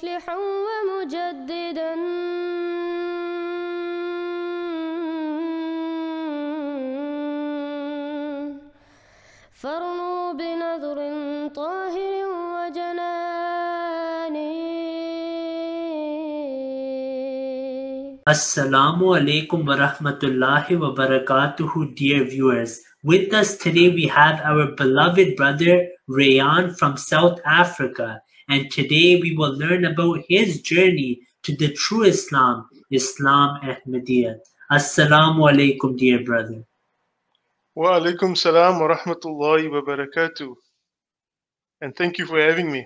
مصلحا ومجددا فارنوا بنظر طاهر وجناني. Assalamu Alaikum wa rahmatullahi wa barakatuhu, dear viewers. With us today we have our beloved brother Rayyan from South Africa, and today we will learn about his journey to the true Islam, Islam Ahmadiyyat. Assalamu Alaikum, dear brother. Wa alaikum salam wa rahmatullahi wa barakatuh. And thank you for having me.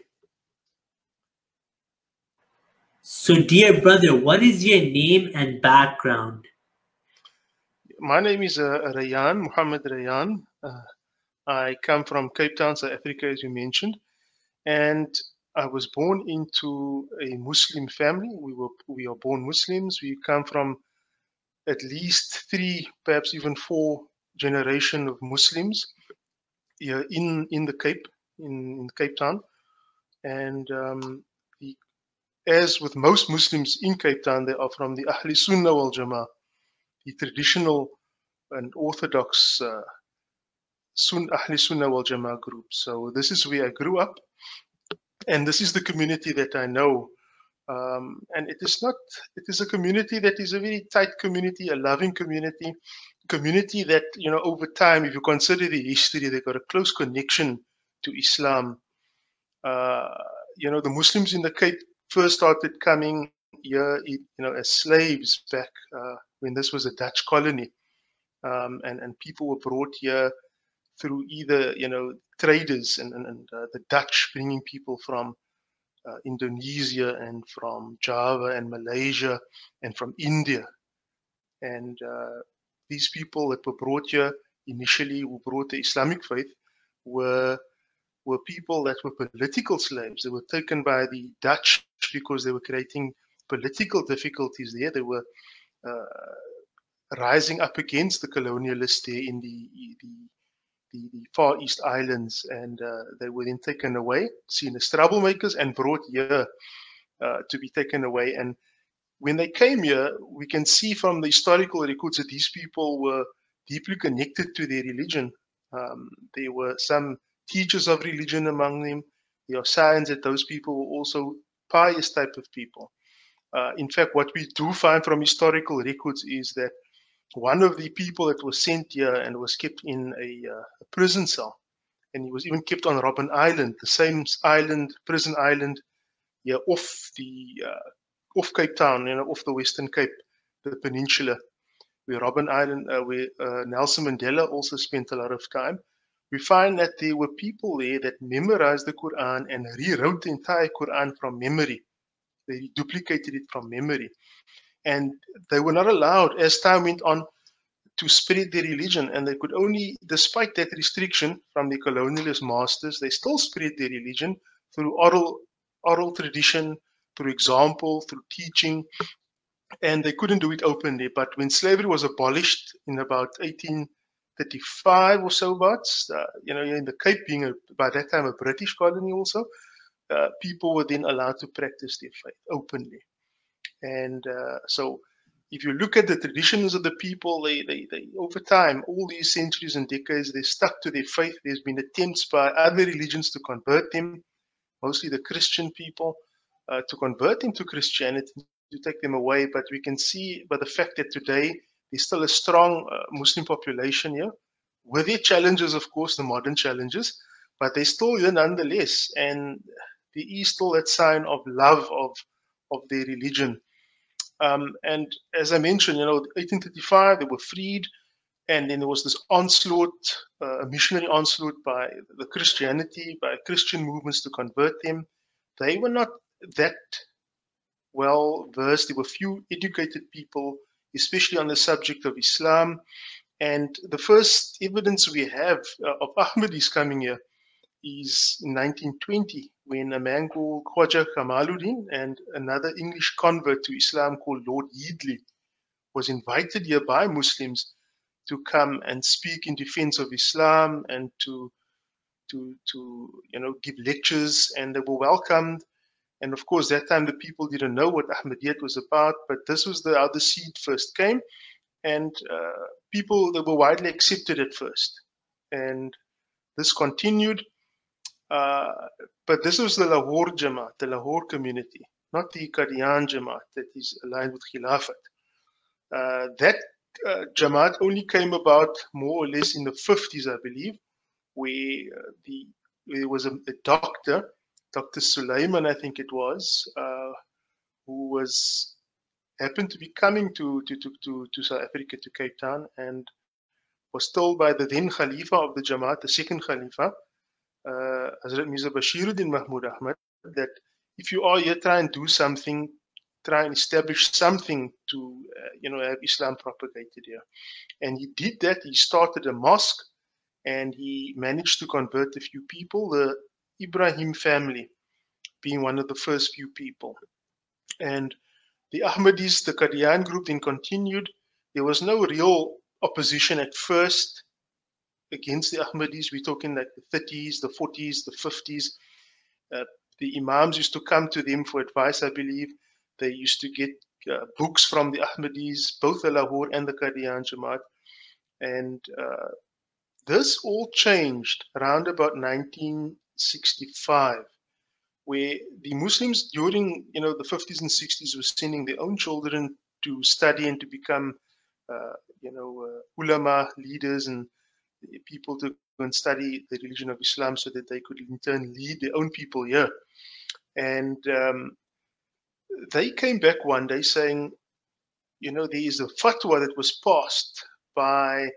So, dear brother, what is your name and background? My name is Rayyan, Muhammad Rayyan. I come from Cape Town, South Africa, as you mentioned. And I was born into a Muslim family. We are born Muslims. We come from at least 3, perhaps even 4 generation of Muslims here in the Cape, in Cape Town. And as with most Muslims in Cape Town, they are from the Ahli Sunnah wal Jama'ah, the traditional and orthodox Ahli Sunnah wal Jama'ah group. So this is where I grew up, and this is the community that I know. And it is a community that is a very tight community, a loving community that, over time, if you consider the history, they got a close connection to Islam. The Muslims in the Cape first started coming here, as slaves back when this was a Dutch colony, and people were brought here through either traders and the Dutch bringing people from Indonesia and from Java and Malaysia and from India, and these people that were brought here initially, who brought the Islamic faith, were people that were political slaves. They were taken by the Dutch because they were creating political difficulties there. They were rising up against the colonialists there in the Far East Islands, and they were then taken away, seen as troublemakers, and brought here to be taken away. And when they came here, we can see from the historical records that these people were deeply connected to their religion. There were some teachers of religion among them. There are signs that those people were also pious type of people. In fact, what we do find from historical records is that one of the people that was sent here and was kept in a prison cell, and he was even kept on Robben Island, the same island, prison island, here off Cape Town, off the Western Cape, the peninsula, where Robben Island, where Nelson Mandela also spent a lot of time. We find that there were people there that memorized the Quran and rewrote the entire Quran from memory. They duplicated it from memory. And they were not allowed, as time went on, to spread their religion. And they could only, despite that restriction from the colonialist masters, they still spread their religion through oral tradition, through example, through teaching. And they couldn't do it openly. But when slavery was abolished in about 1835 or so, in the Cape being by that time a British colony also, people were then allowed to practice their faith openly. And so if you look at the traditions of the people, they over time, all these centuries and decades, they stuck to their faith. There's been attempts by other religions to convert them, mostly the Christian people, to convert them to Christianity, to take them away. But we can see by the fact that today there's still a strong Muslim population here, with their challenges, of course, the modern challenges, but they're still here nonetheless. And there is still that sign of love of their religion. And as I mentioned, 1835, they were freed. And then there was this onslaught, a missionary onslaught by the Christianity, by Christian movements to convert them. They were not that well versed. There were few educated people, especially on the subject of Islam. And the first evidence we have of Ahmadis coming here is in 1920, when a man called Khwaja Kamaluddin and another English convert to Islam called Lord Yeardley was invited here by Muslims to come and speak in defense of Islam and to give lectures, and they were welcomed. And of course, that time the people didn't know what Ahmadiyyat was about, but this was how the seed first came. And people, they were widely accepted at first. And this continued. But this was the Lahore Jamaat, the Lahore community, not the Qadian Jamaat that is aligned with Khilafat. That Jamaat only came about more or less in the 50s, I believe, where there was a doctor, Dr. Sulaiman, I think it was, who happened to be coming to South Africa, to Cape Town, and was told by the then Khalifa of the Jamaat, the second Khalifa, Hazrat Mirza Bashiruddin Mahmud Ahmad, that if you are here, try and do something, try and establish something to, have Islam propagated here. And he did that. He started a mosque, and he managed to convert a few people, the Ibrahim family being one of the first few people. And the Ahmadis, the Qadian group, then continued. There was no real opposition at first against the Ahmadis. We're talking like the 30s, the 40s, the 50s. The Imams used to come to them for advice, I believe. They used to get books from the Ahmadis, both the Lahore and the Qadian Jamaat. And this all changed around about 1965, where the Muslims during the 50s and 60s were sending their own children to study and to become ulama, leaders, and people to go and study the religion of Islam so that they could in turn lead their own people here. And they came back one day saying, there is a fatwa that was passed by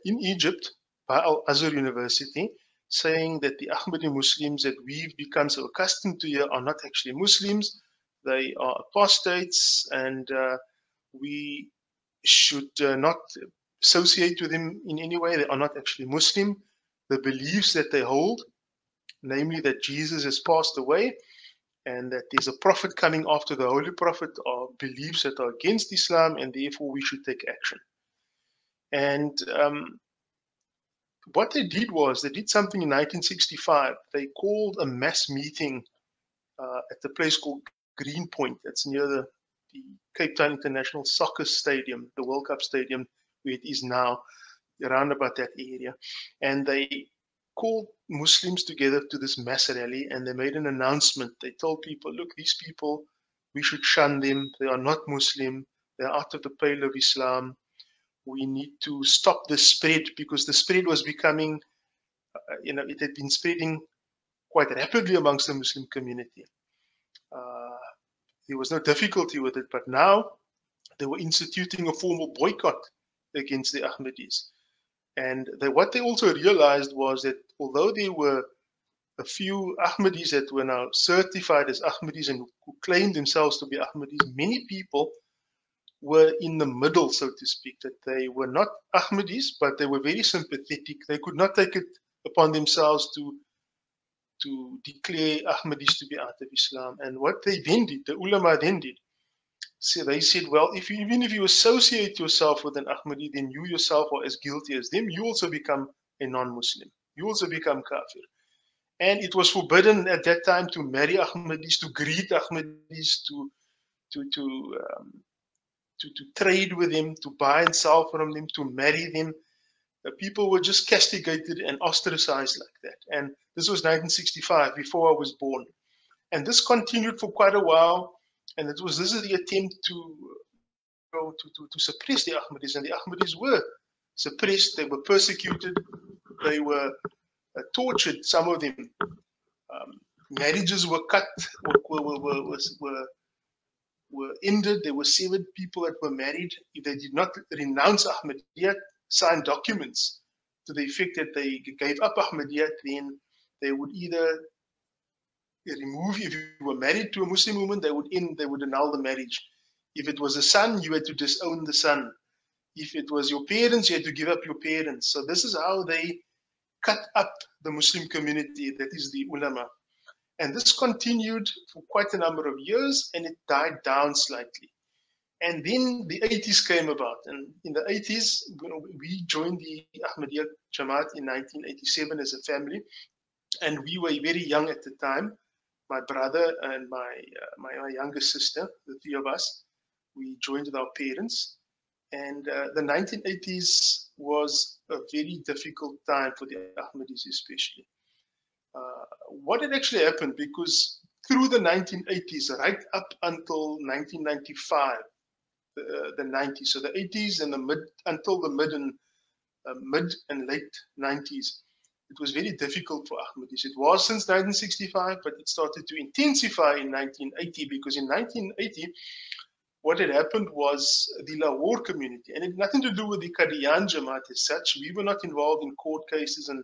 in Egypt by Al-Azhar University, saying that the Ahmadi Muslims that we've become so accustomed to here are not actually Muslims. They are apostates, and we should not associate with them in any way. They are not actually Muslim. The beliefs that they hold, namely that Jesus has passed away and that there's a prophet coming after the Holy Prophet, are beliefs that are against Islam, and therefore we should take action. And what they did was, they did something in 1965. They called a mass meeting at the place called Greenpoint. That's near the Cape Town International Soccer Stadium, the World Cup Stadium, where it is now, around about that area. And they called Muslims together to this mass rally, and they made an announcement. They told people, look, these people, we should shun them. They are not Muslim. They are out of the pale of Islam. We need to stop the spread, because the spread was becoming, it had been spreading quite rapidly amongst the Muslim community. There was no difficulty with it, but now they were instituting a formal boycott against the Ahmadis. And what they also realized was that although there were a few Ahmadis that were now certified as Ahmadis and who claimed themselves to be Ahmadis, many people were in the middle, so to speak, that they were not Ahmadis, but they were very sympathetic. They could not take it upon themselves to declare Ahmadis to be out of Islam. And what they then did, the ulama then did, so they said, well, even if you associate yourself with an Ahmadi, then you yourself are as guilty as them. You also become a non-Muslim. You also become kafir. And it was forbidden at that time to marry Ahmadis, to greet Ahmadis, to trade with them, to buy and sell from them, to marry them. People were just castigated and ostracized like that. And this was 1965, before I was born. And this continued for quite a while. And this is the attempt to suppress the Ahmadis. And the Ahmadis were suppressed. They were persecuted. They were tortured, some of them. Marriages were cut, were ended. There were 7 people that were married. If they did not renounce Ahmadiyyat, sign documents to the effect that they gave up Ahmadiyyat, then they would either remove, if you were married to a Muslim woman, they would annul the marriage. If it was a son, you had to disown the son. If it was your parents, you had to give up your parents. So this is how they cut up the Muslim community, that is the ulama. And this continued for quite a number of years, and it died down slightly. And then the 80s came about. And in the 80s, we joined the Ahmadiyyat Jamaat in 1987 as a family. And we were very young at the time. my brother and my younger sister, the three of us, we joined with our parents. And the 1980s was a very difficult time for the Ahmadis, especially. What had actually happened, because through the 1980s, right up until 1995, the 90s, so the 80s and the mid until the mid and late 90s, it was very difficult for Ahmadis. It was since 1965, but it started to intensify in 1980, because in 1980, what had happened was the Lahore community, and it had nothing to do with the Qadian Jamaat as such. We were not involved in court cases and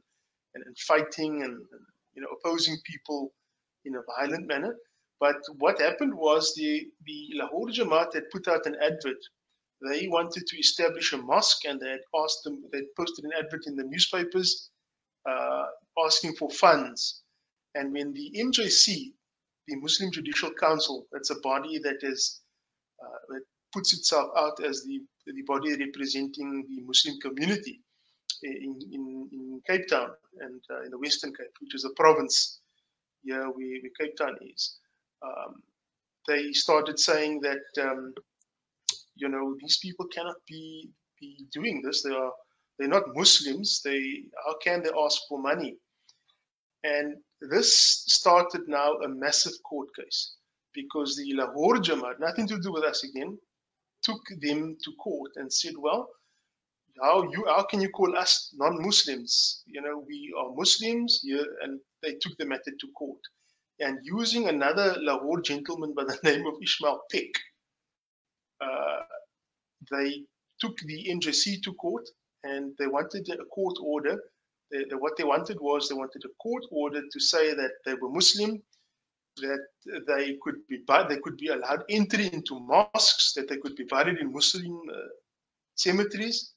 fighting and opposing people in a violent manner. But what happened was the Lahore Jamaat had put out an advert. They wanted to establish a mosque, and they had asked them. They posted an advert in the newspapers asking for funds. And when the MJC, the Muslim Judicial Council, that's a body that is that puts itself out as the body representing the Muslim community in Cape Town and in the Western Cape, which is a province here where Cape Town is. They started saying that these people cannot be doing this. They're not Muslims. How can they ask for money? And this started now a massive court case, because the Lahore Jamaat, nothing to do with us again, took them to court and said, well, how can you call us non-Muslims? We are Muslims here, and they took the matter to court. And using another Lahore gentleman by the name of Ismail Peck, they took the MJC to court, and they wanted a court order. What they wanted a court order to say that they were Muslim, that they could be allowed entry into mosques, that they could be buried in Muslim cemeteries.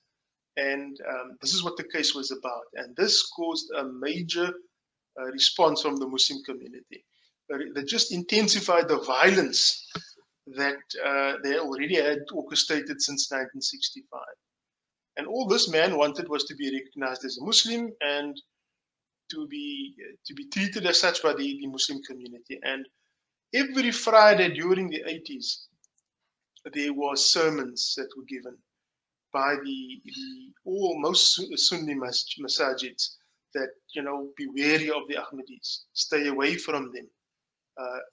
And this is what the case was about. And this caused a major response from the Muslim community. They just intensified the violence that they already had orchestrated since 1965. And all this man wanted was to be recognized as a Muslim and to be treated as such by the Muslim community. And every Friday during the 80s, there were sermons that were given by most Sunni masajids that, be wary of the Ahmadis, stay away from them.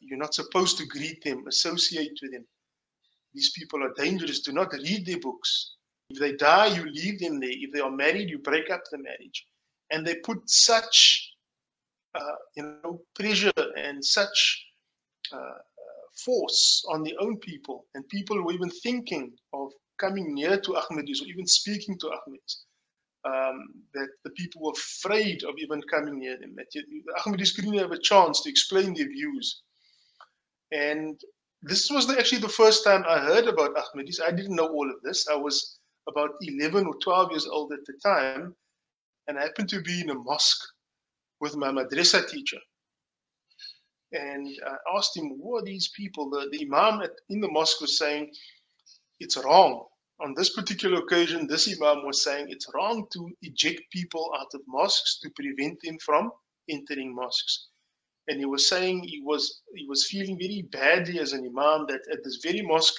You're not supposed to greet them, associate with them. These people are dangerous. Do not read their books. If they die, you leave them there. If they are married, you break up the marriage. And they put such, pressure and such force on their own people, and people were even thinking of coming near to Ahmadis or even speaking to Ahmadis, that the people were afraid of even coming near them. That the Ahmadis couldn't have a chance to explain their views. And this was actually the first time I heard about Ahmadis. I didn't know all of this. I was about 11 or 12 years old at the time, and I happened to be in a mosque with my madrasa teacher. And I asked him, who are these people? The imam in the mosque was saying, it's wrong. On this particular occasion, this imam was saying it's wrong to eject people out of mosques to prevent them from entering mosques. And he was saying he was feeling very badly as an imam that at this very mosque,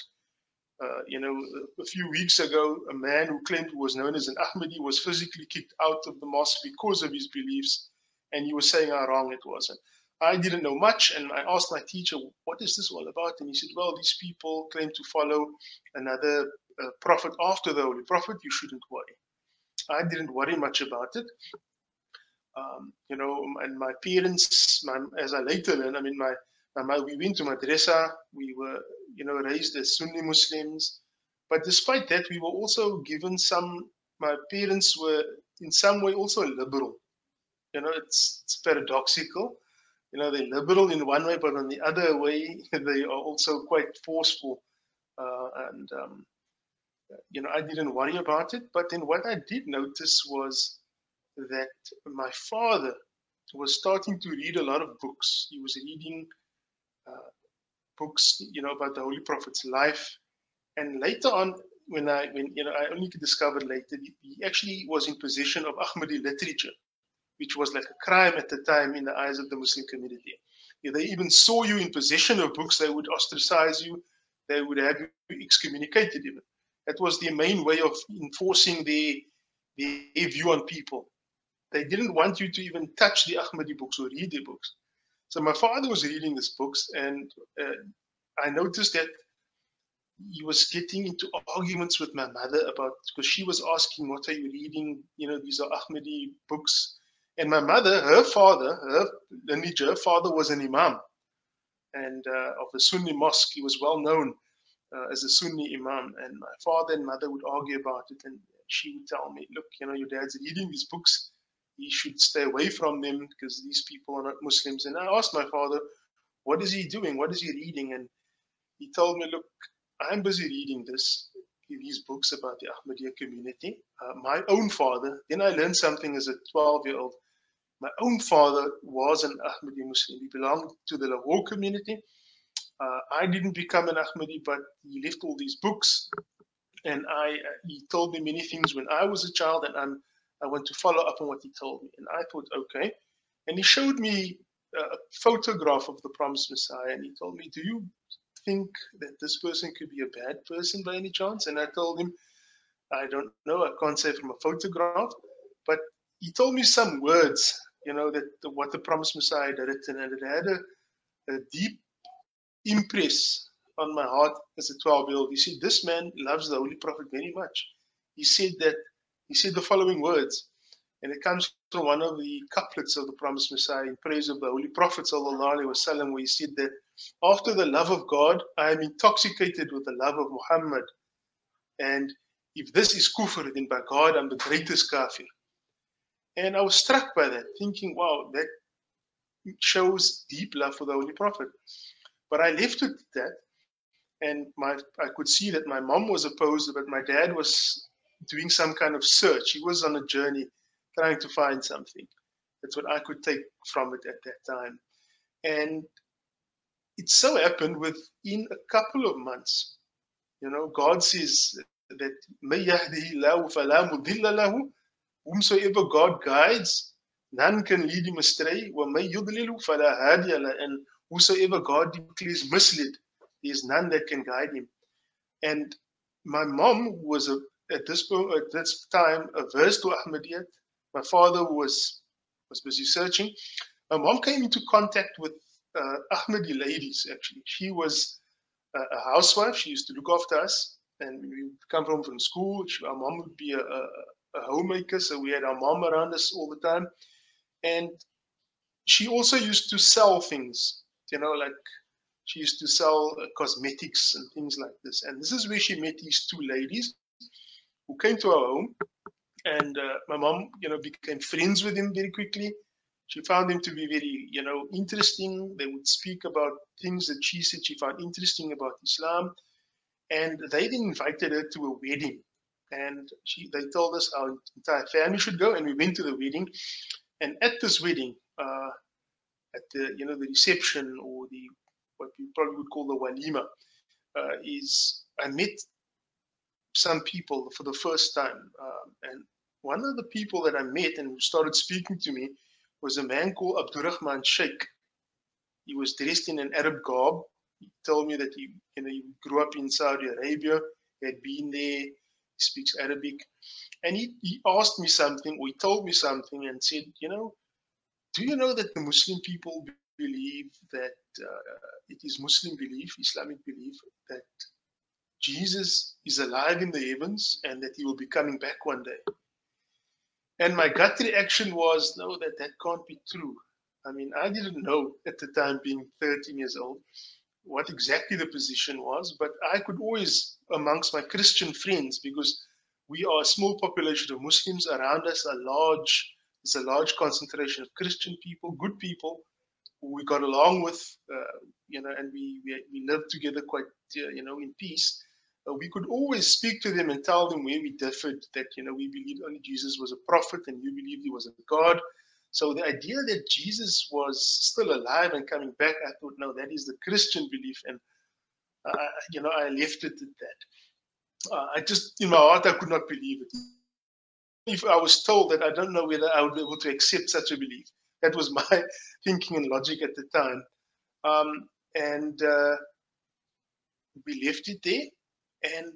a few weeks ago, a man who claimed he was known as an Ahmadi was physically kicked out of the mosque because of his beliefs. And he was saying how wrong it was. And I didn't know much, and I asked my teacher, what is this all about? And he said, well, these people claim to follow another prophet after the Holy Prophet. You shouldn't worry. I didn't worry much about it. And my parents, as I later learned, we went to madrasa. We were, raised as Sunni Muslims. But despite that, we were also given my parents were in some way also liberal. It's paradoxical. They're liberal in one way, but on the other way, they are also quite forceful. I didn't worry about it. But then what I did notice was that my father was starting to read a lot of books. He was reading books, about the Holy Prophet's life. And later on, when I only discovered later, he actually was in possession of Ahmadi literature, which was like a crime at the time in the eyes of the Muslim community. If they even saw you in possession of books, they would ostracize you. They would have you excommunicated even. That was their main way of enforcing their view on people. They didn't want you to even touch the Ahmadi books or read their books. So my father was reading these books, and I noticed that he was getting into arguments with my mother about, because she was asking, what are you reading? These are Ahmadi books. And my mother, her father, her lineage, her father was an imam, and of a Sunni mosque. He was well known as a Sunni imam. And my father and mother would argue about it, and she would tell me, look, your dad's reading these books. You should stay away from them because these people are not Muslims. And I asked my father, what is he doing? What is he reading? And he told me, look, I'm busy reading these books about the Ahmadiyya community. My own father, then I learned something as a 12-year-old. My own father was an Ahmadi Muslim. He belonged to the Lahore community. I didn't become an Ahmadi, but he left all these books. And he told me many things when I was a child, and I want to follow up on what he told me. And I thought, okay. And he showed me a photograph of the promised Messiah, and he told me, do you think that this person could be a bad person by any chance? And I told him, I don't know, I can't say from a photograph, but he told me some words, that what the promised Messiah had written, and it had a deep impress on my heart as a 12-year-old. He said, this man loves the Holy Prophet very much. He said the following words, and it comes from one of the couplets of the promised Messiah in praise of the Holy Prophet ﷺ, where he said that after the love of God, I am intoxicated with the love of Muhammad. And if this is kufr, then by God, I'm the greatest kafir. And I was struck by that, thinking, wow, that shows deep love for the Holy Prophet. But I left it at that, and I could see that my mom was opposed, but my dad was doing some kind of search. He was on a journey trying to find something. That's what I could take from it at that time. And it so happened within a couple of months, God says that مَن يَهْدِهِ اللَّهُ فَلَا مُضِلَّ لَهُ, whomsoever God guides, none can lead him astray. وَمَن يُضْلِلُ فَلَا هَادِيَ لَهُ, and whosoever God declares misled, there is none that can guide him. And my mom was at this time averse to Ahmadiyyat. My father was busy searching. My mom came into contact with Ahmadi ladies, actually. She was a housewife. She used to look after us. And we would come home from school. Our mom would be a homemaker, so we had our mom around us all the time. And she also used to sell things, like she used to sell cosmetics and things like this. And this is where she met these two ladies who came to our home. And my mom, became friends with them very quickly. She found them to be very, interesting. They would speak about things that she said she found interesting about Islam. And they then invited her to a wedding. And they told us our entire family should go, and we went to the wedding. And at this wedding, at the the reception, or what we probably would call the walima, I met some people for the first time. And one of the people that I met and who started speaking to me was a man called Abdurrahman Sheikh. He was dressed in an Arab garb. He told me that he grew up in Saudi Arabia. He had been there. He speaks Arabic. And he asked me something, or he told me something and said, do you know that the Muslim people believe that it is Muslim belief, Islamic belief, that Jesus is alive in the heavens and that he will be coming back one day? And my gut reaction was, no, that can't be true. I mean, I didn't know at the time, being 13 years old, what exactly the position was, but I could always, amongst my Christian friends, because we are a small population of Muslims around us, there's a large concentration of Christian people, good people, who we got along with, and we lived together quite, in peace. We could always speak to them and tell them where we differed, that, we believed only Jesus was a prophet and you believed he was a God. So the idea that Jesus was still alive and coming back, I thought, no, that is the Christian belief. And, I left it at that. I just, in my heart, I could not believe it. If I was told that, I don't know whether I would be able to accept such a belief. That was my thinking and logic at the time. And we left it there. And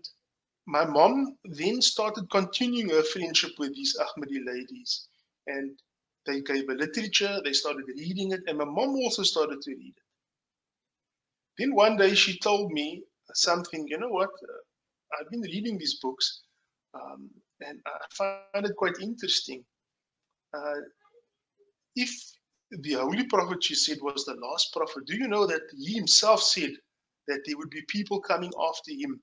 my mom then started continuing her friendship with these Ahmadi ladies. And they gave her literature, they started reading it, and my mom also started to read it. Then one day she told me something, you know what, I've been reading these books, and I find it quite interesting. If the Holy Prophet, she said, was the last prophet, do you know that he himself said that there would be people coming after him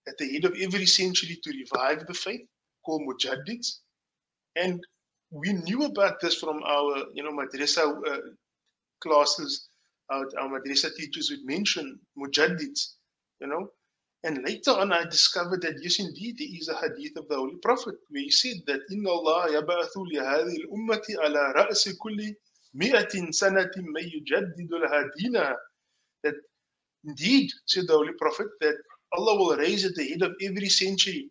at the head of every century to revive the faith, called Mujaddids? And we knew about this from our, madrasa classes. Our madrasa teachers would mention Mujaddids, And later on, I discovered that yes, indeed, there is a hadith of the Holy Prophet where he said that Inna Allah yabathu li hadhihi al-ummati ala ra'si kulli mi'atin sanatin may yujaddidu laha dinaha. That indeed, said the Holy Prophet, that Allah will raise at the head of every century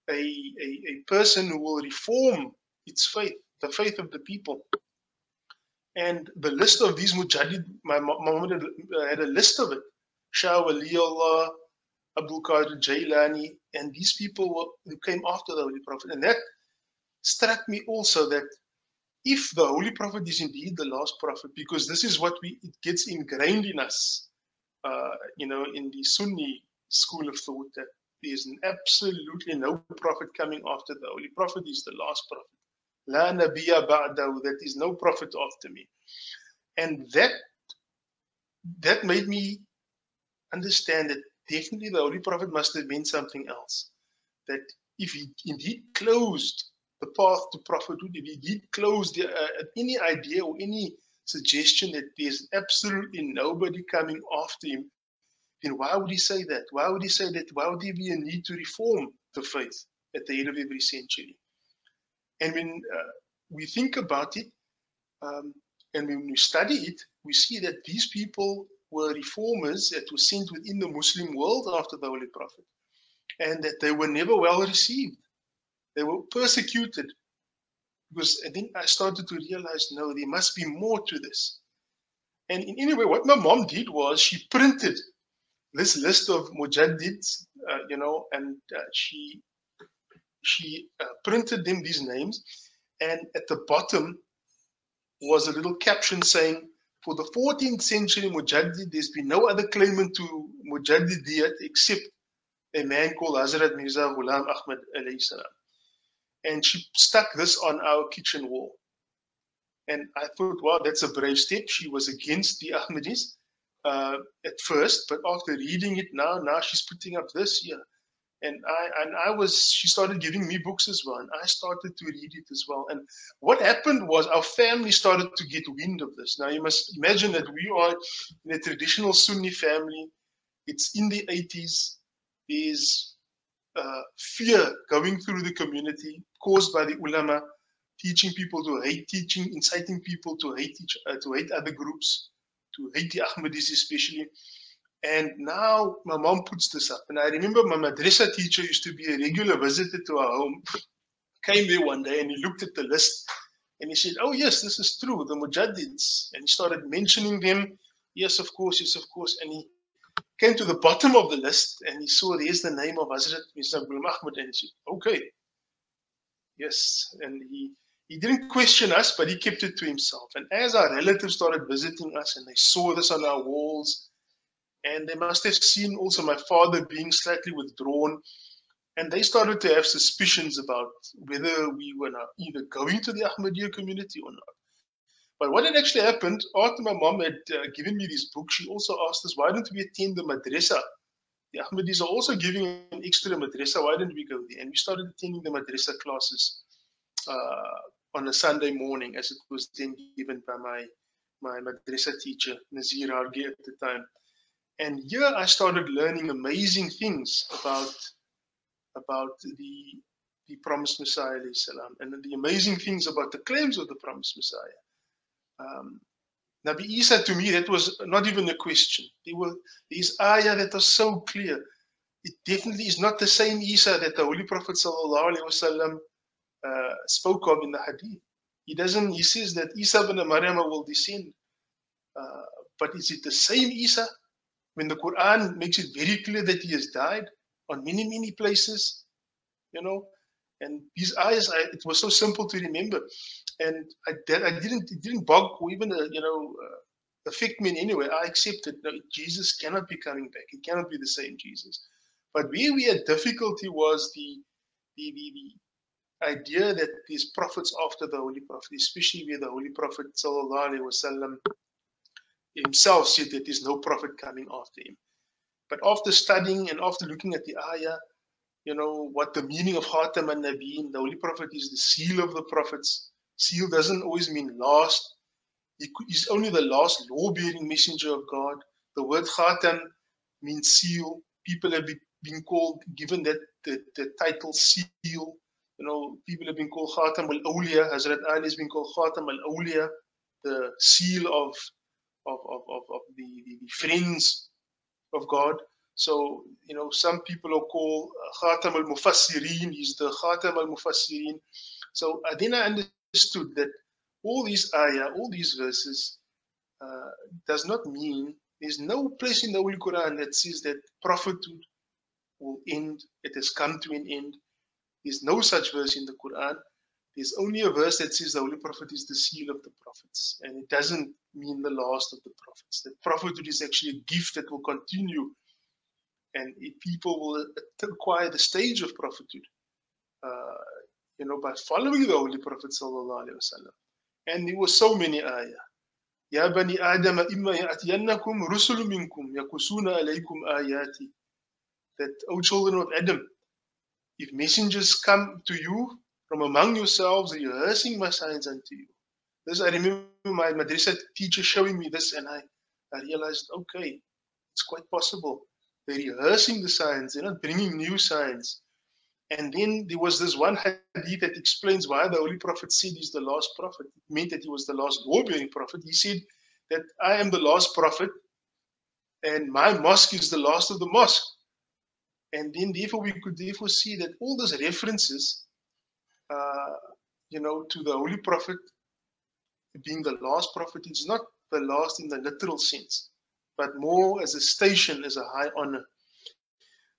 a person who will reform its faith, the faith of the people. And the list of these Mujaddid, my mom had a list of it. Shah Waliullah, Abdul Qadir Jailani, and these people who came after the Holy Prophet. And that struck me also, that if the Holy Prophet is indeed the last prophet, because this is what it gets ingrained in us, in the Sunni school of thought, that there's absolutely no prophet coming after the Holy Prophet is the last prophet. La nabiyya ba'dahu, that is no prophet after me. And that made me understand that definitely the Holy Prophet must have meant something else. That if he indeed closed the path to prophethood, if he did close any idea or any suggestion that there's absolutely nobody coming after him, then why would he say that? Why would he say that? Why would there be a need to reform the faith at the end of every century? And when we think about it, and when we study it, we see that these people were reformers that were sent within the Muslim world after the Holy Prophet, and that they were never well received. They were persecuted. Because I think I started to realize, no, there must be more to this. And in any way, what my mom did was she printed this list of Mujaddids, and she printed them, these names, and at the bottom was a little caption saying, for the 14th century Mujaddid, there's been no other claimant to Mujaddidiyat except a man called Hazrat Mirza Ghulam Ahmad alayhi salam. And she stuck this on our kitchen wall. And I thought, wow, that's a brave step. She was against the Ahmadis at first, but after reading it now she's putting up this here. And she started giving me books as well, and I started to read it as well. And what happened was our family started to get wind of this. Now you must imagine that we are in a traditional Sunni family. It's in the 80s. There's fear going through the community caused by the ulama, teaching people to hate, inciting people to hate to hate other groups, to hate the Ahmadis especially. And now my mom puts this up. And I remember my madrasa teacher used to be a regular visitor to our home. Came there one day and he looked at the list and he said, oh yes, this is true, the Mujaddids. And he started mentioning them. Yes, of course, yes, of course. And he came to the bottom of the list and he saw there's the name of Hazrat Mirza Ghulam Ahmad, and he said, okay, yes. And he didn't question us, but he kept it to himself. And as our relatives started visiting us and they saw this on our walls, and they must have seen also my father being slightly withdrawn, and they started to have suspicions about whether we were not either going to the Ahmadiyya community or not. But what had actually happened, after my mom had given me these books, she also asked us, why don't we attend the madrasa? The Ahmadis are also giving an extra madrasa, why don't we go there? And we started attending the madrasa classes on a Sunday morning, as it was then given by my madrasa teacher, Nazir Hargi at the time. And here I started learning amazing things about the promised Messiah, and the amazing things about the claims of the promised Messiah. Nabi Isa, to me, that was not even a question. These ayah that are so clear. It definitely is not the same Isa that the Holy Prophet ﷺ spoke of in the hadith. He says that Isa ibn Maryam will descend. But is it the same Isa? When the Quran makes it very clear that he has died on many, many places, you know, and these ayahs, it was so simple to remember, and it didn't bog or even affect me in any way. I accepted, no, Jesus cannot be coming back. He cannot be the same Jesus. But where we had difficulty was the idea that there's prophets after the Holy Prophet, especially where the Holy Prophet sallallahu alaihi wasallam himself said that there's no prophet coming after him. But after studying and after looking at the ayah, you know, what the meaning of Khatam al-Nabiyin, the Holy Prophet is the seal of the prophets. Seal doesn't always mean last. He's only the last law-bearing messenger of God. The word Khatam means seal. People have been called, given that the title seal. You know, people have been called Khatam al-Awliya. Hazrat Ali has been called Khatam al-Awliya, the seal of the friends of God. So, you know, some people are called Khatam al-Mufassirin. He's the Khatam al-Mufassirin. So then I understood that all these ayah, all these verses, does not mean, there's no place in the Holy Quran that says that prophethood will end, it has come to an end. There's no such verse in the Quran. There's only a verse that says the Holy Prophet is the seal of the prophets. And it doesn't mean the last of the prophets. The prophethood is actually a gift that will continue. And if people will acquire the stage of prophethood, you know, by following the Holy Prophet sallallahu alaihi wasallam. And there were so many ayah. Ya bani Adam imma ya'tiyannakum rusulun minkum yakusuna alaykum ayati. That, O children of Adam, if messengers come to you from among yourselves, rehearsing my signs unto you. This, I remember my madrasa teacher showing me this, and I realized, okay, it's quite possible. They're rehearsing the signs, they're not bringing new signs. And then there was this one hadith that explains why the Holy Prophet said he's the last prophet. It meant that he was the last law-bearing prophet. He said that I am the last prophet, and my mosque is the last of the mosque. And then therefore we could therefore see that all those references, you know, to the Holy Prophet being the last prophet, it's not the last in the literal sense, but more as a station, as a high honor.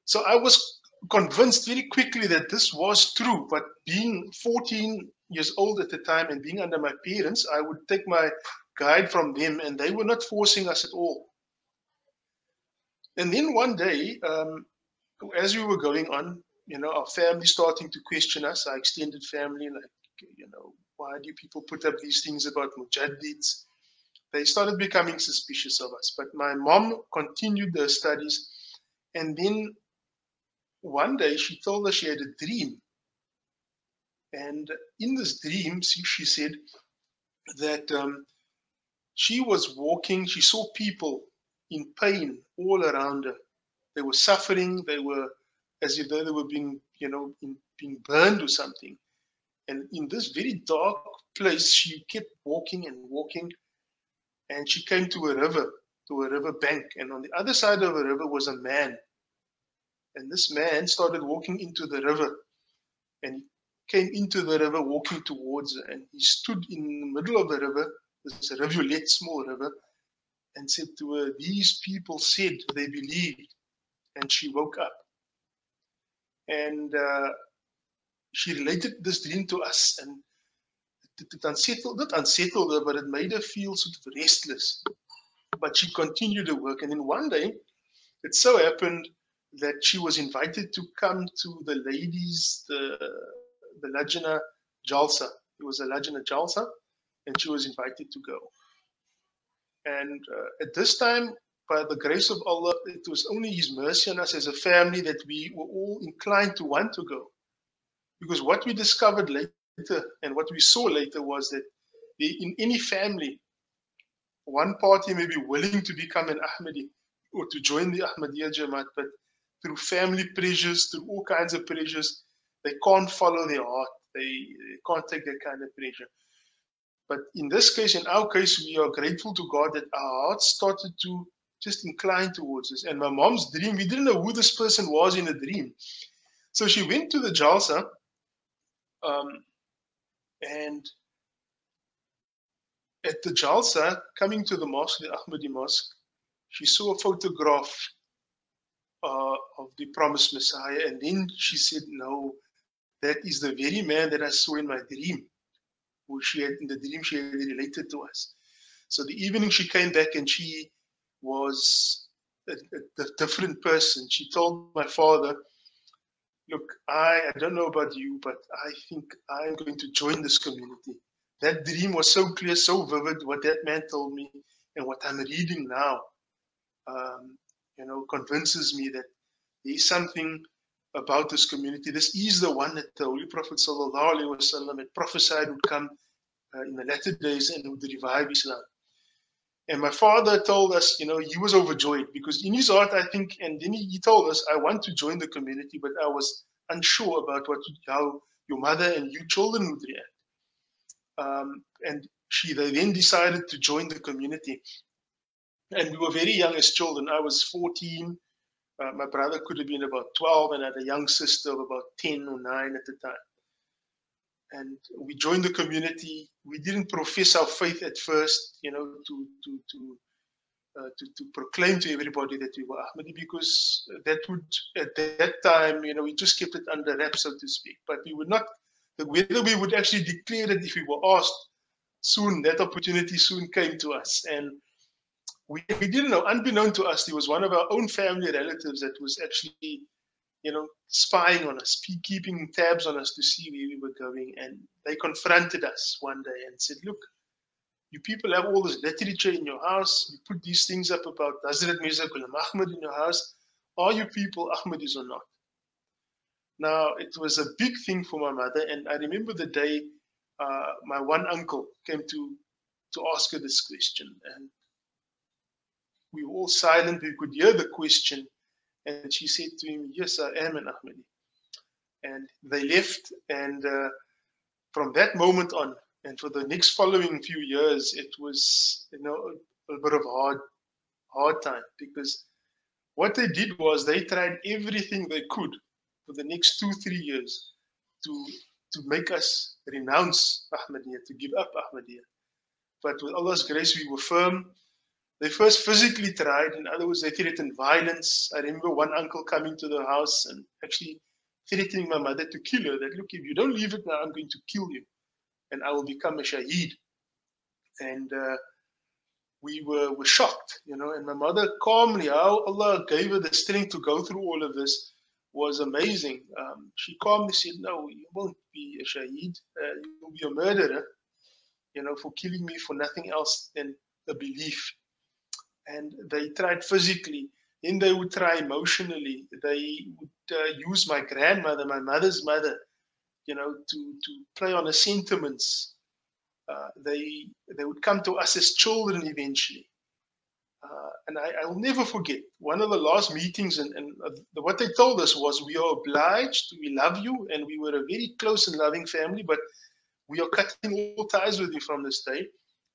So I was convinced very quickly that this was true, but being 14 years old at the time and being under my parents, I would take my guide from them, and they were not forcing us at all. And then one day, as we were going on, you know, our family starting to question us, our extended family, like, you know, why do people put up these things about mujaddids? They started becoming suspicious of us. But my mom continued the studies, and then one day she told us she had a dream. And in this dream, she said that she was walking, she saw people in pain all around her. They were suffering, they were as if they were being, you know, being burned or something. And in this very dark place, she kept walking and walking, and she came to a river bank. And on the other side of the river was a man. And this man started walking into the river, and he came into the river walking towards her, and he stood in the middle of the river, this rivulet, small river, and said to her, these people said they believed. And she woke up. And she related this dream to us, and it unsettled her, but it made her feel sort of restless. But she continued her work. And then one day, it so happened that she was invited to come to the ladies, the Lajna Jalsa. It was a Lajna Jalsa, and she was invited to go. And at this time, by the grace of Allah, it was only His mercy on us as a family that we were all inclined to want to go. Because what we discovered later and what we saw later was that in any family, one party may be willing to become an Ahmadi or to join the Ahmadiyyat Jamaat, but through family pressures, through all kinds of pressures, they can't follow their heart. They can't take that kind of pressure. But in this case, in our case, we are grateful to God that our hearts started to just incline towards us. And my mom's dream, we didn't know who this person was in the dream. So she went to the Jalsa, and at the Jalsa, coming to the mosque, the Ahmadi mosque, she saw a photograph of the promised Messiah, and then she said, no, that is the very man that I saw in my dream, who she had, in the dream she had related to us. So the evening she came back and she was a different person. She told my father, look, I don't know about you, but I think I'm going to join this community. That dream was so clear, so vivid, what that man told me, and what I'm reading now, convinces me that there is something about this community. This is the one that the Holy Prophet ﷺ had prophesied would come in the latter days and would revive Islam. And my father told us, he was overjoyed because in his heart, I think, and then he told us, I want to join the community, but I was unsure about how your mother and you children would react. And they then decided to join the community. And we were very young as children. I was 14. My brother could have been about 12, and I had a young sister of about 10 or 9 at the time. And we joined the community. We didn't profess our faith at first, to proclaim to everybody that we were Ahmadi, because that would, at that time, we just kept it under wraps, so to speak. But we would not, whether we would actually declare it if we were asked, soon, that opportunity soon came to us. And we didn't know, unbeknown to us, there was one of our own family relatives that was actually, spying on us, keeping tabs on us to see where we were going. And they confronted us one day and said, look, you people have all this literature in your house. You put these things up about Hazrat Mirza Ghulam Ahmad in your house. Are you people Ahmadis or not? Now, it was a big thing for my mother. And I remember the day my one uncle came to ask her this question. And we were all silent. We could hear the question. And she said to him, yes, I am an Ahmadi. And they left. And from that moment on, and for the next following few years, it was, a bit of hard time, because what they did was they tried everything they could for the next 2-3 years to make us renounce Ahmadiyyat, to give up Ahmadiyyat. But with Allah's grace, we were firm. They first physically tried. In other words, they threatened violence. I remember one uncle coming to the house and actually threatening my mother to kill her, that, look, if you don't leave it now, I'm going to kill you and I will become a shaheed. And we were shocked, and my mother calmly, how Allah gave her the strength to go through all of this was amazing. She calmly said, no, you won't be a shaheed. You'll be a murderer, for killing me for nothing else than a belief. And they tried physically. Then they would try emotionally. They would use my grandmother, my mother's mother, to play on her sentiments. They would come to us as children eventually. And I will never forget one of the last meetings, and what they told us was, we are obliged, we love you, and we were a very close and loving family, but we are cutting all ties with you from this day.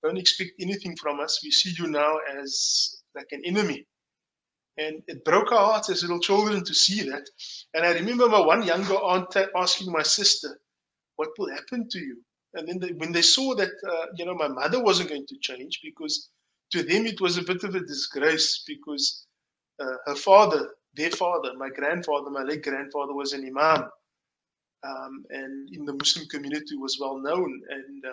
Don't expect anything from us. We see you now as like an enemy. And it broke our hearts as little children to see that. And I remember my one younger aunt asking my sister, what will happen to you? And then when they saw that, my mother wasn't going to change, because to them it was a bit of a disgrace, because her father, their father, my grandfather, my late grandfather, was an imam. And in the Muslim community was well known. And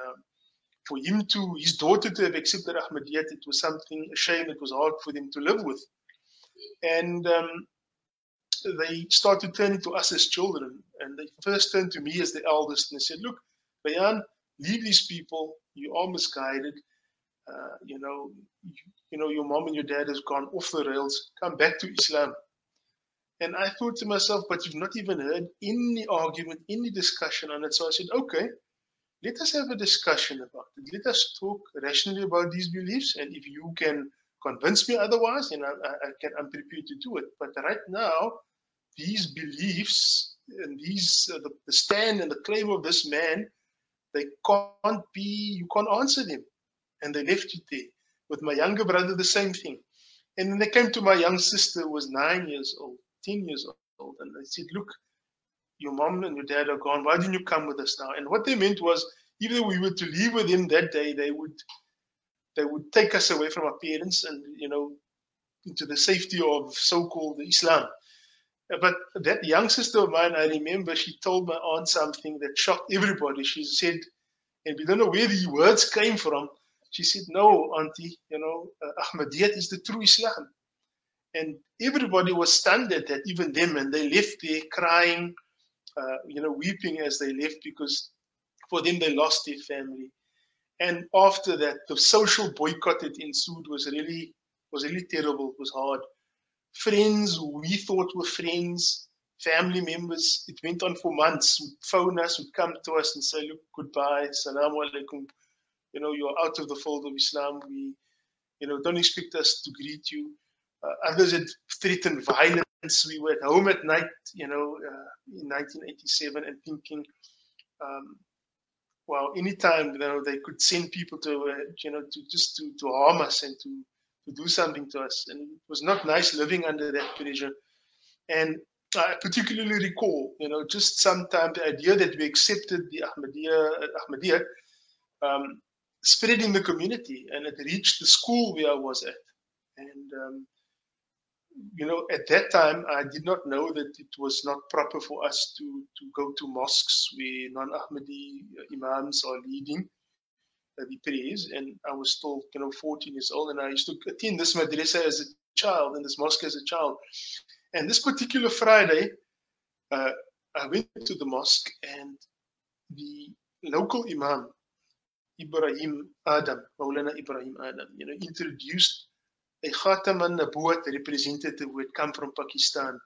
for his daughter to have accepted Ahmadiyyat, it was something, a shame. It was hard for them to live with. And they started turning to us as children. And they first turned to me as the eldest, and they said, look, Rayyan, leave these people. You are misguided. Your mom and your dad has gone off the rails. Come back to Islam. And I thought to myself, but you've not even heard any argument, any discussion on it. So I said, okay, let us have a discussion about it. Let us talk rationally about these beliefs. And if you can convince me otherwise, then I'm prepared to do it. But right now, these beliefs and the stand and the claim of this man, you can't answer them. And they left it there. With my younger brother, the same thing. And then they came to my young sister, who was 9 years old, 10 years old. And they said, look, your mom and your dad are gone. Why didn't you come with us now? And what they meant was, even if we were to leave with them that day, they would they would take us away from our parents and, into the safety of so-called Islam. But that young sister of mine, I remember, she told my aunt something that shocked everybody. She said, and we don't know where the words came from. She said, "No, auntie, Ahmadiyyat is the true Islam." And everybody was stunned at that, even them, and they left there crying, weeping as they left, because for them they lost their family. And after that, the social boycott that ensued was really terrible. It was hard. Friends who we thought were friends, family members, it went on for months, would phone us, would come to us and say, "Look, goodbye, Assalamu Alaikum, you're out of the fold of Islam. We, don't expect us to greet you." Others had threatened violence. We were at home at night, in 1987, and thinking, well, anytime, they could send people to harm us and to do something to us. And it was not nice living under that pressure. And I particularly recall, just sometime the idea that we accepted the Ahmadiyyat spread in the community, and it reached the school where I was at. And, at that time, I did not know that it was not proper for us to go to mosques where non-Ahmadi imams are leading the prayers. And I was still, 14 years old, and I used to attend this madrasa as a child, and this mosque as a child. And this particular Friday, I went to the mosque, and the local imam, Ibrahim Adam, Maulana Ibrahim Adam, introduced a Khatam an-Nabuwat representative who had come from Pakistan.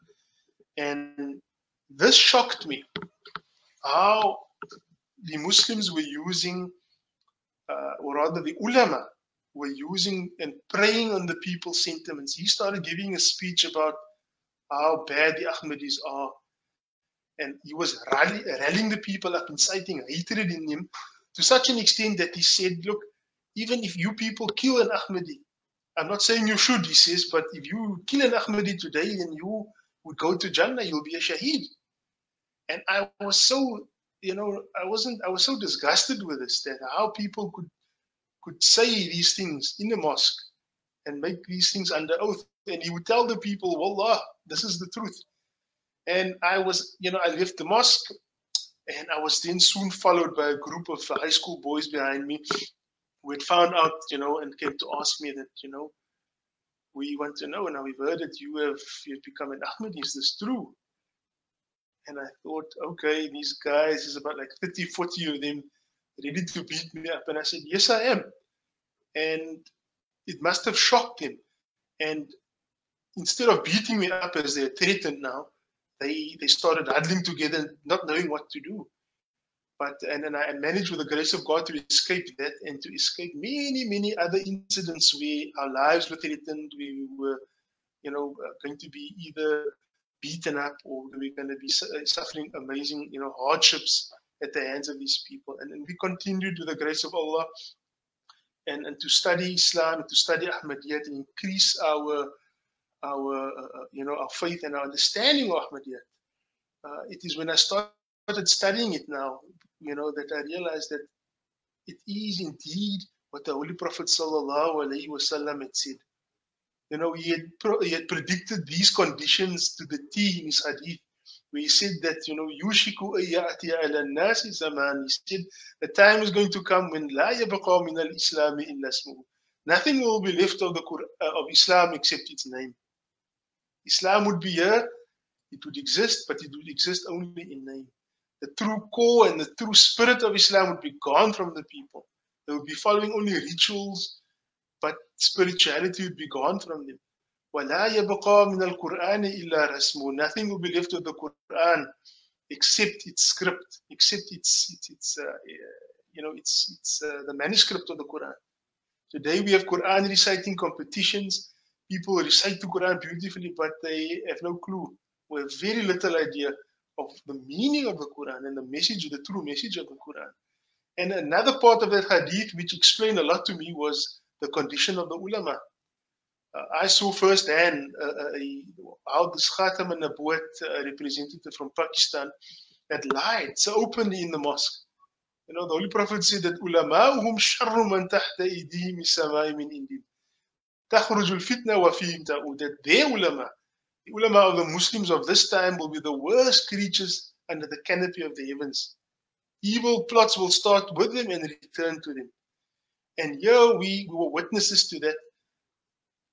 And this shocked me, how the Muslims were using, or rather the ulama were using and preying on the people's sentiments. He started giving a speech about how bad the Ahmadis are. And he was rallying the people up, inciting hatred in them, to such an extent that he said, "Look, even if you people kill an Ahmadi, I'm not saying you should," he says, "but if you kill an Ahmadi today, then you would go to Jannah, you'll be a shaheed." And I was so, I was so disgusted with this, that how people could say these things in the mosque and make these things under oath. And he would tell the people, "Wallah, this is the truth." And I was, I left the mosque, and I was then soon followed by a group of high school boys behind me who had found out, and came to ask me that, "We want to know, now we've heard that you've become an Ahmadi, is this true?" And I thought, okay, these guys, there's about like 30, 40 of them ready to beat me up. And I said, "Yes, I am." And it must have shocked them. And instead of beating me up as they're threatened now, they started huddling together, not knowing what to do. And then I managed, with the grace of God, to escape that, and to escape many, many other incidents where our lives were threatened. We were, going to be either beaten up, or we were going to be suffering amazing, hardships at the hands of these people. And we continued, with the grace of Allah, and to study Islam, to study Ahmadiyyat, and increase our faith and our understanding of Ahmadiyyat. It is when I started studying it now, that I realized that it is indeed what the Holy Prophet ﷺ had said. He had predicted these conditions to the T in his hadith, where he said that, "Yushiku ayyati ala nasi zaman." He said, the time is going to come when la yabqa min al-Islam illa ismuhu. Nothing will be left of of Islam except its name. Islam would be here, it would exist, but it would exist only in name. The true core and the true spirit of Islam would be gone from the people. They would be following only rituals, but spirituality would be gone from them. وَلَا يَبْقَى مِنَ الْقُرْآنِ إِلَّا رَسْمُهُ. Nothing will be left of the Quran except its script, except its the manuscript of the Quran. Today we have Quran reciting competitions. People recite the Quran beautifully, but they have no clue, or have very little idea of the meaning of the Quran and the message, the true message of the Quran. And another part of that hadith which explained a lot to me was the condition of the ulama. I saw firsthand how this Khatam an-Nabuwat representative from Pakistan had lied so openly in the mosque. You know, the Holy Prophet said that ulama'uhum sharru man tahta aydihim as-sama'i min indim. تخرج الفتنة وفيهم تؤود. That their ulama, the ulama of the Muslims of this time, will be the worst creatures under the canopy of the heavens. Evil plots will start with them and return to them. And here we were witnesses to that.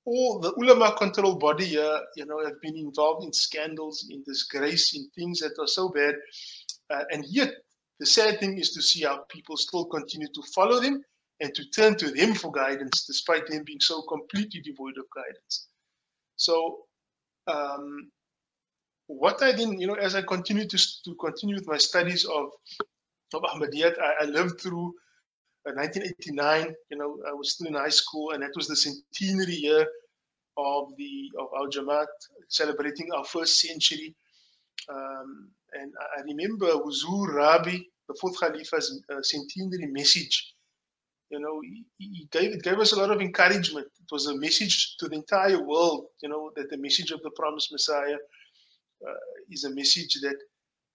All the ulama control body here, you know, have been involved in scandals, in disgrace, in things that are so bad. And yet, the sad thing is to see how people still continue to follow them and to turn to them for guidance, despite them being so completely devoid of guidance. So, what I then, you know, as I continue to continue with my studies of Ahmadiyyat, I lived through 1989. You know, I was still in high school, and that was the centenary year of our Jamaat, celebrating our first century. And I remember Huzur Rabi, the fourth Khalifa's centenary message. You know, it gave us a lot of encouragement. It was a message to the entire world, you know, that the message of the promised Messiah is a message that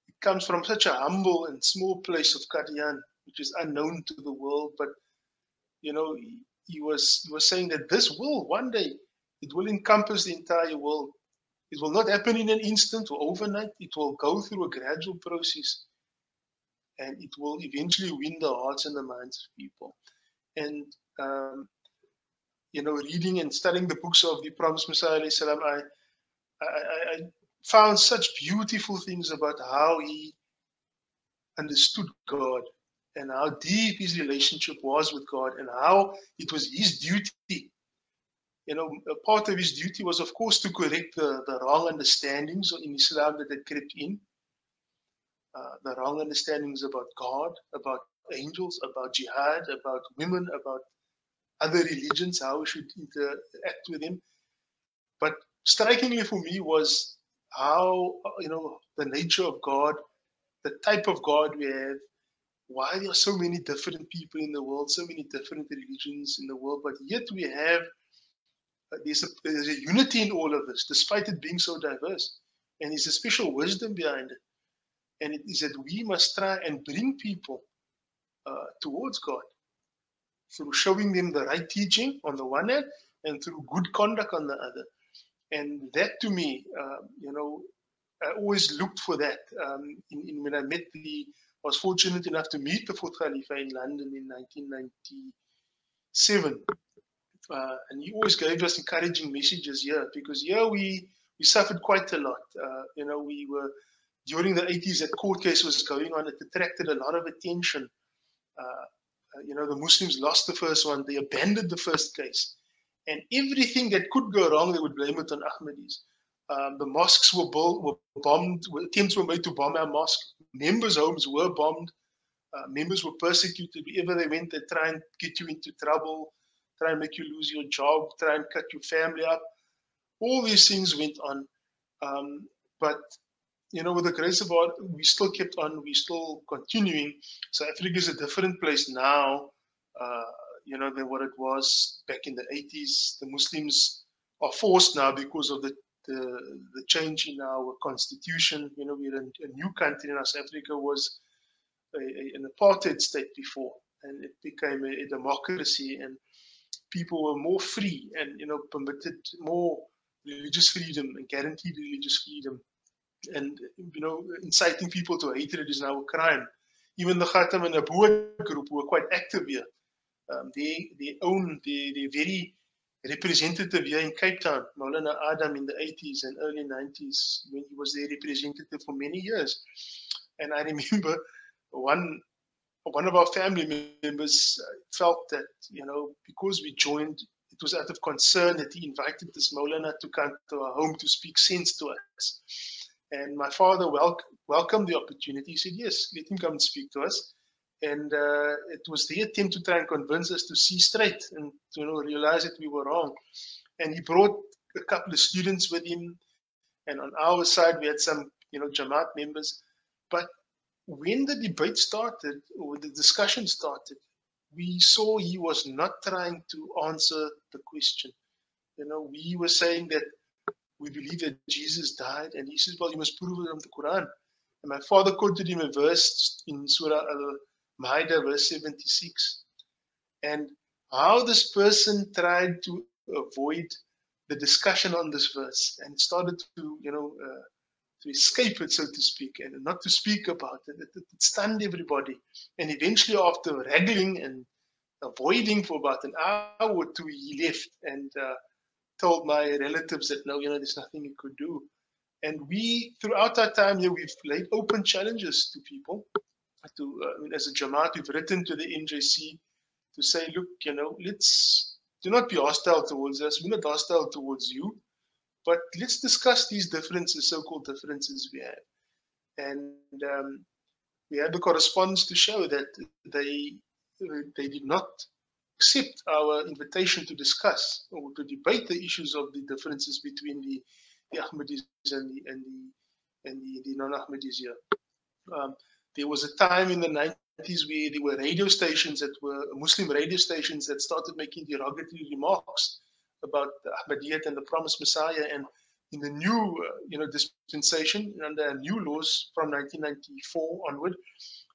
it comes from such a humble and small place of Qadian, which is unknown to the world. But, you know, he was saying that this will one day, it will encompass the entire world. It will not happen in an instant or overnight. It will go through a gradual process, and it will eventually win the hearts and the minds of people. And, you know, reading and studying the books of the Promised Messiah, I found such beautiful things about how he understood God and how deep his relationship was with God and how it was his duty. You know, a part of his duty was, of course, to correct the wrong understandings in Islam that had crept in. The wrong understandings about God, about angels, about jihad, about women, about other religions, how we should interact with them. But strikingly for me was how, you know, the nature of God, the type of God we have, why there are so many different people in the world, so many different religions in the world, but yet we have, there's a unity in all of this, despite it being so diverse. And there's a special wisdom behind it. And it is that we must try and bring people towards God through showing them the right teaching on the one hand and through good conduct on the other. And that to me, you know, I always looked for that. When I was fortunate enough to meet the fourth Khalifa in London in 1997. And he always gave us encouraging messages here, because here we suffered quite a lot. You know, we were, during the 80s, that court case was going on. It attracted a lot of attention. You know, the Muslims lost the first one. They abandoned the first case. And everything that could go wrong, they would blame it on Ahmadis. The mosques were bombed. Attempts were made to bomb our mosque. Members' homes were bombed. Members were persecuted. Wherever they went, they try and get you into trouble, try and make you lose your job, try and cut your family up. All these things went on. But, you know, with the grace of God, we still kept on. We're still continuing. South Africa is a different place now, you know, than what it was back in the 80s. The Muslims are forced now because of the change in our constitution. You know, we're a new country now. South Africa was an apartheid state before, and it became a democracy, and people were more free and, you know, permitted more religious freedom and guaranteed religious freedom. And, you know, inciting people to hatred is now a crime. Even the Khatam and Abu group were quite active here. They're very representative here in Cape Town. Maulana Adam in the 80s and early 90s, when he was their representative for many years. And I remember one of our family members felt that, you know, because we joined, it was out of concern that he invited this Maulana to come to our home to speak sense to us. And my father welcomed the opportunity. He said, yes, let him come and speak to us. And it was the attempt to try and convince us to see straight and to, you know, realize that we were wrong. And he brought a couple of students with him. And on our side, we had some, you know, Jamaat members. But when the debate started, or the discussion started, we saw he was not trying to answer the question. You know, we were saying that we believe that Jesus died, and he says, well, you must prove it from the Quran. And my father quoted him a verse in Surah Maida verse 76, and how this person tried to avoid the discussion on this verse and started to, to escape it, so to speak, and not to speak about it. It stunned everybody. And eventually, after wrangling and avoiding for about an hour or two, he left and told my relatives that no, there's nothing he could do. And we, throughout our time here, we've laid open challenges to people. As a Jamaat, we've written to the NJC to say, look, let's do not be hostile towards us. We're not hostile towards you, but let's discuss these differences, so-called differences we have. And we had the correspondence to show that they did not accept our invitation to discuss or to debate the issues of the differences between the Ahmadis and the non-Ahmadis here. There was a time in the 90s where there were radio stations that were Muslim radio stations that started making derogatory remarks about the Ahmadiyyat and the promised Messiah. And in the new, dispensation under new laws from 1994 onward,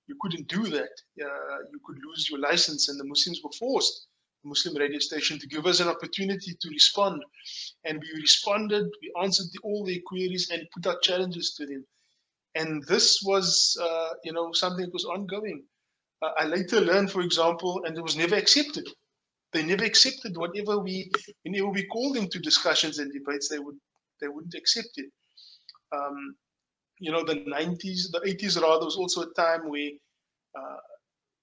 you couldn't do that. You could lose your license, and the Muslims were forced, the Muslim radio station, to give us an opportunity to respond. And we responded, we answered all their queries and put out challenges to them. And this was, something that was ongoing. I later learned, for example, and it was never accepted. They never accepted whenever we called them to discussions and debates, they wouldn't accept it. The 90s, the 80s rather, was also a time where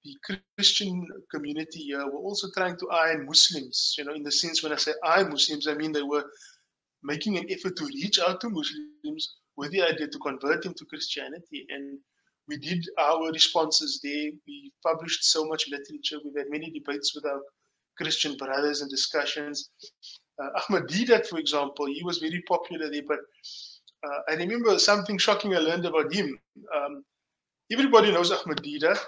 the Christian community here were also trying to iron Muslims, in the sense when I say iron Muslims, I mean they were making an effort to reach out to Muslims with the idea to convert them to Christianity. And we did our responses there. We published so much literature. We've had many debates with our Christian brothers and discussions. Ahmadiyyat, for example, he was very popular there, but I remember something shocking I learned about him. Everybody knows Ahmadiyyat,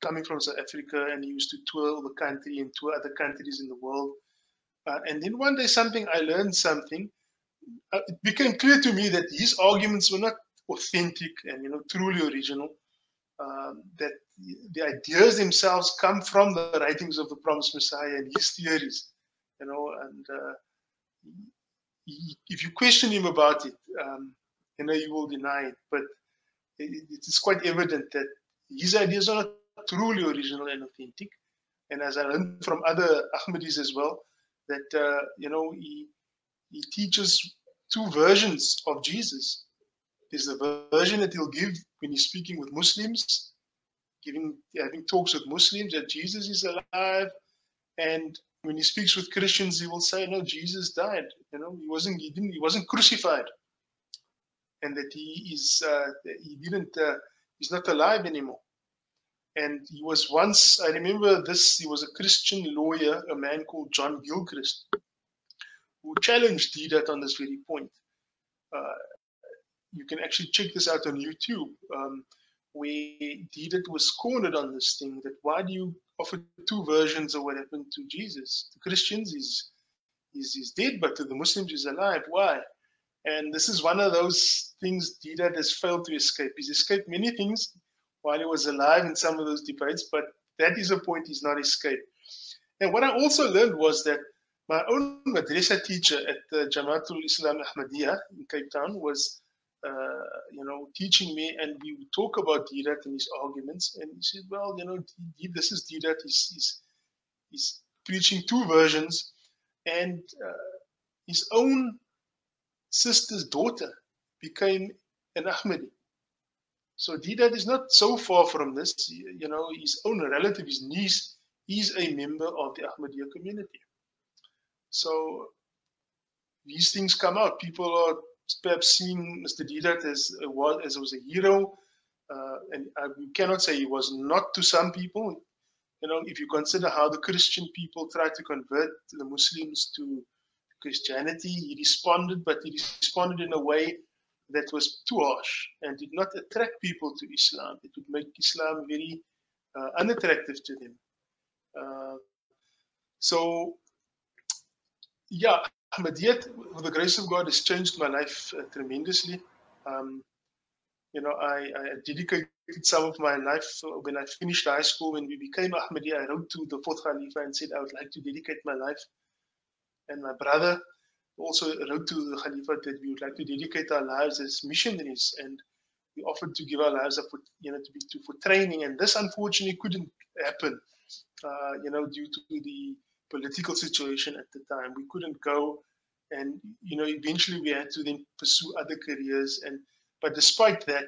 coming from South Africa, and he used to tour the country and tour other countries in the world. And then one day I learned something. It became clear to me that his arguments were not authentic and truly original. That the ideas themselves come from the writings of the promised Messiah and his theories, and if you question him about it, you will deny it. But it is quite evident that his ideas are not truly original and authentic. And as I learned from other Ahmadis as well, that he teaches two versions of Jesus. There's the version that he'll give when he's speaking with Muslims, having talks with Muslims, that Jesus is alive. And when he speaks with Christians, he will say, no, Jesus died. He wasn't crucified, and that he's not alive anymore. And he was once, I remember this, he was a Christian lawyer, a man called John Gilchrist, who challenged Deedat on this very point. You can actually check this out on YouTube, where Deedat was cornered on this thing, that why do you offer two versions of what happened to Jesus? To Christians, he's dead, but to the Muslims, he's alive. Why? And this is one of those things Deedat has failed to escape. He's escaped many things while he was alive in some of those debates, but that is a point he's not escaped. And what I also learned was that my own madrasa teacher at the Jamaatul Islam Ahmadiyya in Cape Town was, teaching me, and we would talk about Deedat and his arguments. And he said, well, this is Deedat. He's preaching two versions, and his own sister's daughter became an Ahmadi. So Deedat is not so far from this. His own relative, his niece, is a member of the Ahmadiyya community. So these things come out. People are perhaps seeing Mr. Deedat as was a hero, and we cannot say he was not to some people. If you consider how the Christian people tried to convert the Muslims to Christianity, he responded, but he responded in a way that was too harsh and did not attract people to Islam. It would make Islam very unattractive to them. Ahmadiyyat, with the grace of God, has changed my life tremendously. I dedicated some of my life when I finished high school. When we became Ahmadi, I wrote to the fourth Khalifa and said I would like to dedicate my life. And my brother also wrote to the Khalifa that we would like to dedicate our lives as missionaries, and we offered to give our lives up for, for training. And this unfortunately couldn't happen, due to the political situation at the time. We couldn't go, and eventually we had to then pursue other careers. But despite that,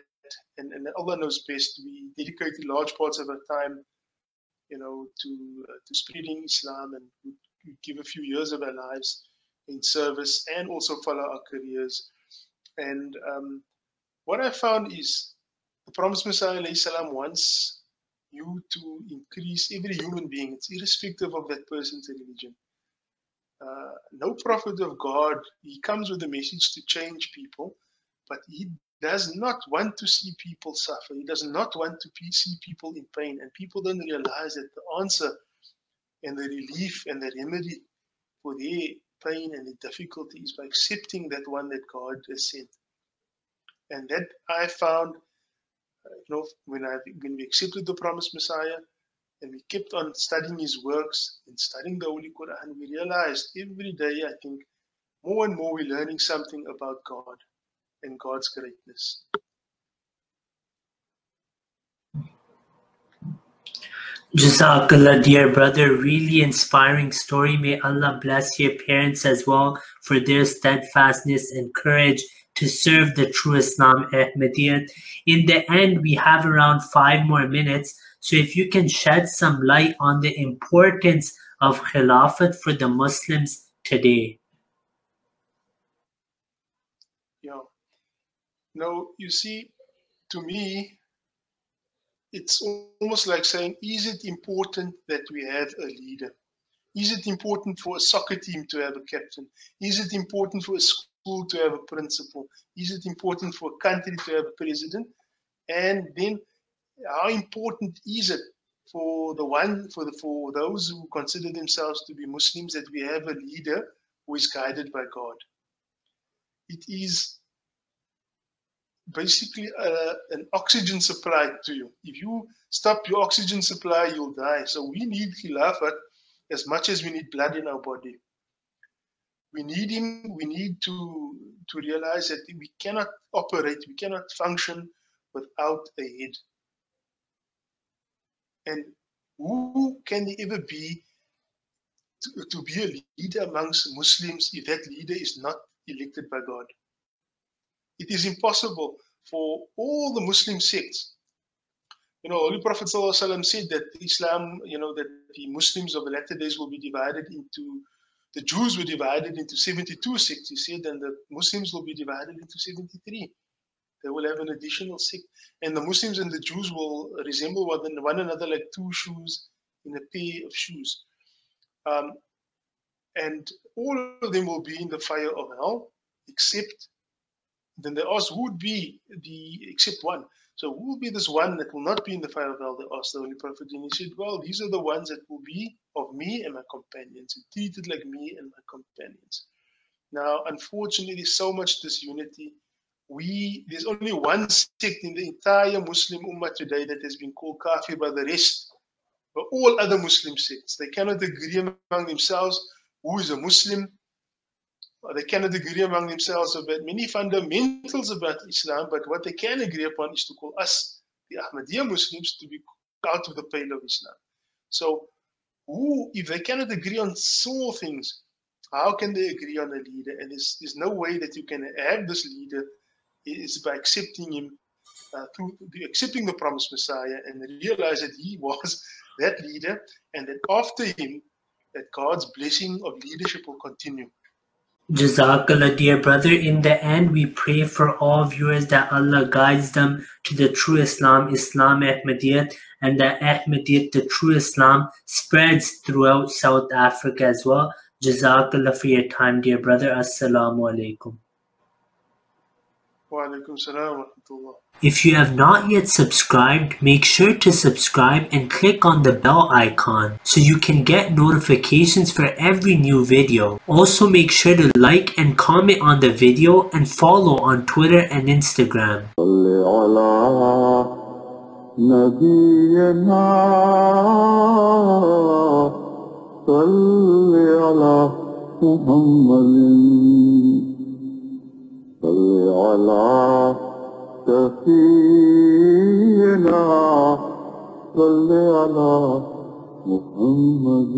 and Allah knows best, we dedicated large parts of our time, to spreading Islam, and we give a few years of our lives in service and also follow our careers. And what I found is the Promised Messiah ﷺ wants you to increase every human being. It's irrespective of that person's religion. No prophet of God, he comes with a message to change people, but he does not want to see people suffer. He does not want to see people in pain. And people don't realize that the answer and the relief and the remedy for their pain and the difficulty is by accepting that one that God has sent. And that I found, when we accepted the Promised Messiah and we kept on studying his works and studying the Holy Quran, we realized every day, I think, more and more we're learning something about God and God's greatness. Jazakallah, dear brother. Really inspiring story. May Allah bless your parents as well for their steadfastness and courage to serve the true Islam, Ahmadiyyat. In the end, we have around 5 more minutes. So if you can shed some light on the importance of Khilafat for the Muslims today. No, you see, to me, it's almost like saying, is it important that we have a leader? Is it important for a soccer team to have a captain? Is it important for a school to have a principal? Is it important for a country to have a president? And then how important is it for those who consider themselves to be Muslims that we have a leader who is guided by God? It is basically an oxygen supply to you. If you stop your oxygen supply, you'll die. So we need Khilafat as much as we need blood in our body. We need him. We need to realize that we cannot operate, we cannot function without a head. And who can there ever be to be a leader amongst Muslims if that leader is not elected by God? It is impossible for all the Muslim sects. Holy Prophet ﷺ said that Islam, that the Muslims of the latter days will be divided into, the Jews were divided into 72 sects, he said, and the Muslims will be divided into 73. They will have an additional sect. And the Muslims and the Jews will resemble one another like two shoes in a pair of shoes. And all of them will be in the fire of hell, except, then they asked, who would be except one? So who will be this one that will not be in the fire of hell? They asked the Holy Prophet, and he said, well, these are the ones that will be of me and my companions, and treated like me and my companions. Now, unfortunately, there's so much disunity. There's only one sect in the entire Muslim Ummah today that has been called kafir by the rest, but all other Muslim sects. They cannot agree among themselves who is a Muslim. They cannot agree among themselves about many fundamentals about Islam, but what they can agree upon is to call us, the Ahmadiyya Muslims, to be out of the pale of Islam. So, if they cannot agree on small things, how can they agree on a leader? And there's no way that you can have this leader is by accepting him, accepting the Promised Messiah, and realize that he was that leader, and that after him, that God's blessing of leadership will continue. Jazakallah, dear brother. In the end, we pray for all viewers that Allah guides them to the true Islam, Islam Ahmadiyyat, and that Ahmadiyyat, the true Islam, spreads throughout South Africa as well. Jazakallah for your time, dear brother. Assalamu Alaikum. Wa alaikum salam wa rahmatullah. If you have not yet subscribed, make sure to subscribe and click on the bell icon so you can get notifications for every new video. Also make sure to like and comment on the video and follow on Twitter and Instagram. سفينا صل على محمد